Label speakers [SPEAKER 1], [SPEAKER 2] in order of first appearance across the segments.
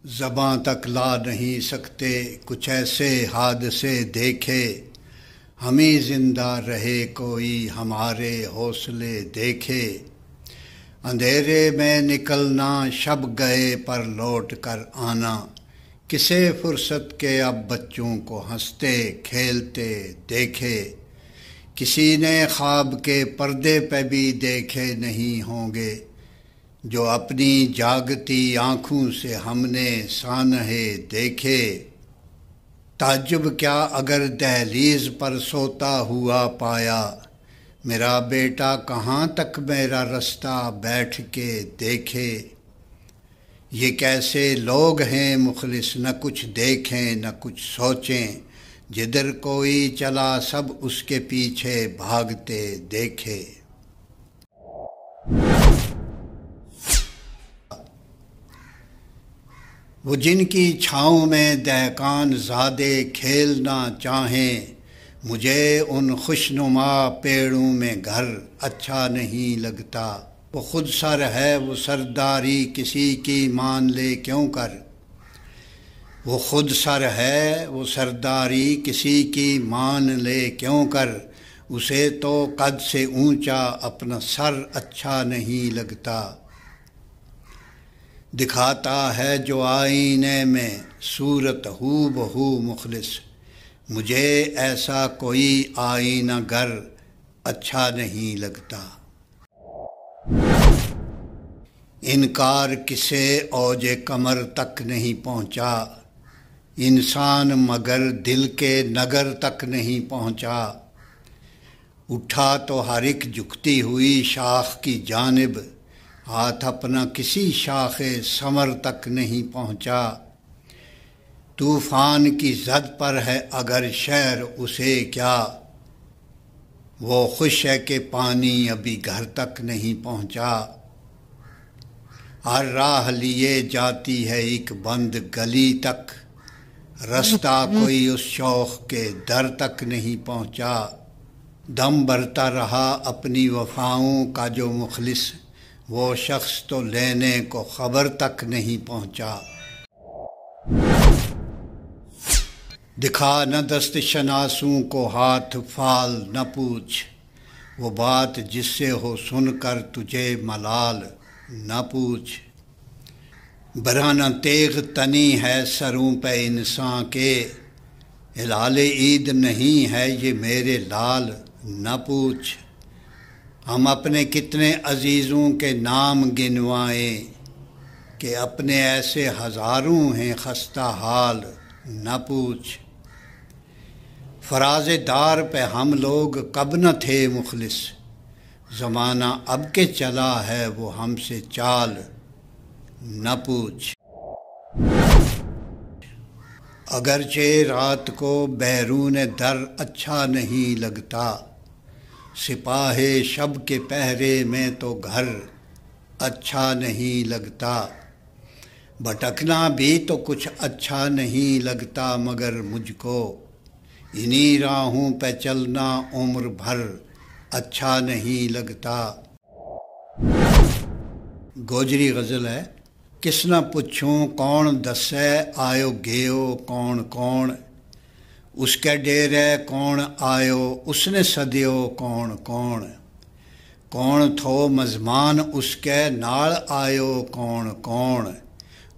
[SPEAKER 1] زباں تک لا نہیں سکتے کچھ ایسے حادثے دیکھے، ہمیں زندہ رہے کوئی ہمارے حوصلے دیکھے۔ اندھیرے میں نکلنا شب گئے پر لوٹ کر آنا، کسے فرصت کے اب بچوں کو ہنستے کھیلتے دیکھے۔ کسی نے خواب کے پردے پہ بھی دیکھے نہیں ہوں گے، جو اپنی جاگتی آنکھوں سے ہم نے سانحے دیکھے۔ تعجب کیا اگر دہلیز پر سوتا ہوا پایا، میرا بیٹا کہاں تک میرا رستہ بیٹھ کے دیکھے۔ یہ کیسے لوگ ہیں مخلص، نہ کچھ دیکھیں نہ کچھ سوچیں، جدھر کوئی چلا سب اس کے پیچھے بھاگتے دیکھے۔ وہ جن کی چھاؤں میں دہقان زادے کھیلنا چاہیں، مجھے ان خوشنما پیڑوں میں گھر اچھا نہیں لگتا۔ وہ خود سر ہے وہ سرداری کسی کی مان لے کیوں کر، وہ خود سر ہے وہ سرداری کسی کی مان لے کیوں کر، اسے تو قد سے اونچا اپنا سر اچھا نہیں لگتا۔ دکھاتا ہے جو آئینے میں صورت ہو بہو مخلص، مجھے ایسا کوئی آئینہ گر اچھا نہیں لگتا۔ انکار کسے اوج کمر تک نہیں پہنچا، انسان مگر دل کے نگر تک نہیں پہنچا۔ اٹھا تو ہر ایک جھکتی ہوئی شاخ کی جانب، ہاتھ اپنا کسی شاخ ثمر تک نہیں پہنچا۔ طوفان کی زد پر ہے اگر شہر اسے کیا، وہ خوش ہے کہ پانی ابھی گھر تک نہیں پہنچا۔ ہر راہ لیے جاتی ہے ایک بند گلی تک، رستہ کوئی اس شوخ کے در تک نہیں پہنچا۔ دم بھرتا رہا اپنی وفاؤں کا جو مخلص، وہ شخص تو لینے کو خبر تک نہیں پہنچا۔ دکھا نہ دست شناسوں کو ہاتھ فال نہ پوچھ، وہ بات جس سے ہو سن کر تجھے ملال نہ پوچھ۔ برہنہ تیغ تنی ہے سروں پہ انسان کے، ہلال عید نہیں ہے یہ میرے لال نہ پوچھ۔ ہم اپنے کتنے عزیزوں کے نام گنوائیں، کہ اپنے ایسے ہزاروں ہیں خستہ حال نہ پوچھ۔ فراز دار پہ ہم لوگ کب نہ تھے مخلص، زمانہ اب کے چلا ہے وہ ہم سے چال نہ پوچھ۔ اگرچہ رات کو بیرون در اچھا نہیں لگتا، سپاہ شب کے پہرے میں تو گھر اچھا نہیں لگتا۔ بھٹکنا بھی تو کچھ اچھا نہیں لگتا مگر مجھ کو، انہی راہوں پہ چلنا عمر بھر اچھا نہیں لگتا۔ گوجری غزل ہے۔ کس نہ پوچھوں کون دسے آیو گیو کون کون، اس کے ڈیرے کون آیو اس نے سدیو کون کون، کون تھو مزمان اس کے نال آیو کون کون،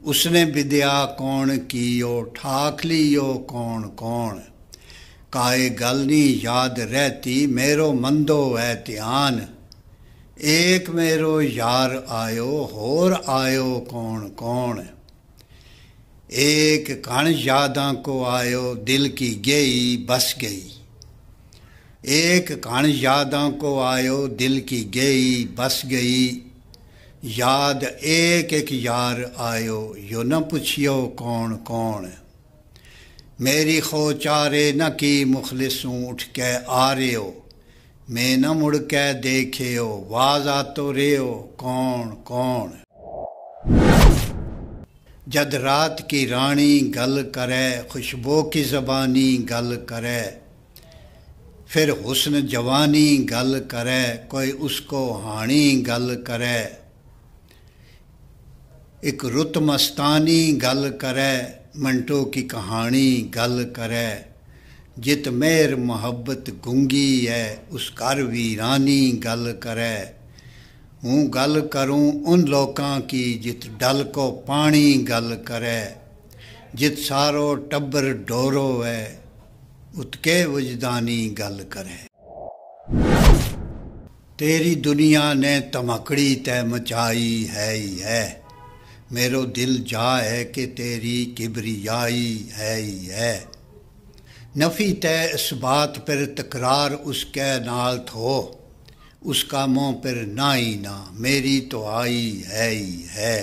[SPEAKER 1] اس نے بدیا کون کیو ٹھاک لیو کون کون، کائے گل نہیں یاد رہتی میرو مندو اعتیان، ایک میرو یار آیو ہور آیو کون کون، ایک کھن یاداں کو آیو دل کی گئی بس گئی، ایک کھن یاداں کو آیو دل کی گئی بس گئی، یاد ایک ایک یار آیو یو نہ پوچھیو کون کون، میری خو چارے نہ کی مخلصوں اٹھ کے آ رہے ہو، میں نہ مڑ کے دیکھے ہو واز آتو رہے ہو کون کون۔ جد رات کی رانی گل کرے خوشبو کی زبانی گل کرے، پھر حسن جوانی گل کرے کوئی اس کو ہانی گل کرے، ایک رت مستانی گل کرے منٹو کی کہانی گل کرے جت میر محبت گنگی ہے اس گھر ویرانی گل کرے ہوں گل کروں ان لوکاں کی جت ڈل کو پانی گل کرے جت سارو ٹبر ڈورو ہے ات کے وجدانی گل کرے تیری دنیا نے تمکڑی تے مچائی ہے ہی ہے میرو دل جا ہے کہ تیری کبریائی ہے ہی ہے نفی تے اس بات پر تکرار اس کے نال تھو اس کا منہ پر نہ ہی نہ میری تو آئی ہے ہی ہے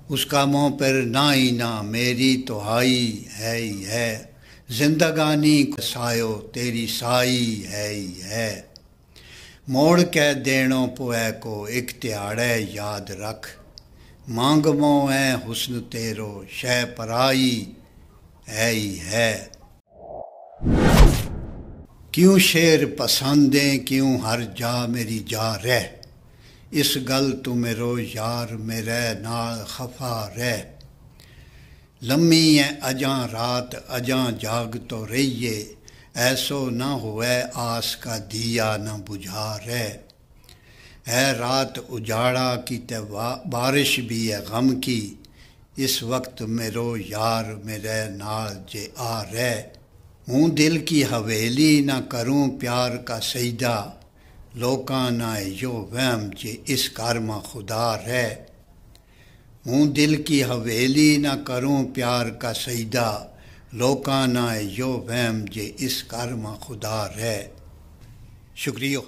[SPEAKER 1] اس کا منہ پر نہ ہی نہ میری تو آئی ہے ہی ہے زندگانی کو سایو تیری سائی ہے ہی ہے موڑ کے دینوں پوئے کو ایک تہاڑے یاد رکھ مانگ مو ہے حسن تیرو شے پرائی ہے ہی ہے کیوں شیر پسندیں کیوں ہر جا میری جا رہ اس گل تو میرو یار میرے نال خفا رہ لمحی ہے اجاں رات اجاں جاگ تو رہیے ایسو نہ ہوئے آس کا دیا نہ بجھا رہ ہے رات اجاڑا کی تے بارش بھی ہے غم کی اس وقت میرو یار میرے نال جے آ رہ ہوں دل کی حویلی نہ کروں پیار کا سجدہ لوکاں نہ یو وہم جے اس گھر میں خدا رہ ہوں دل کی حویلی نہ کروں پیار کا سجدہ لوکاں نہ یو وہم جے اس گھر میں خدا رہ شکریہ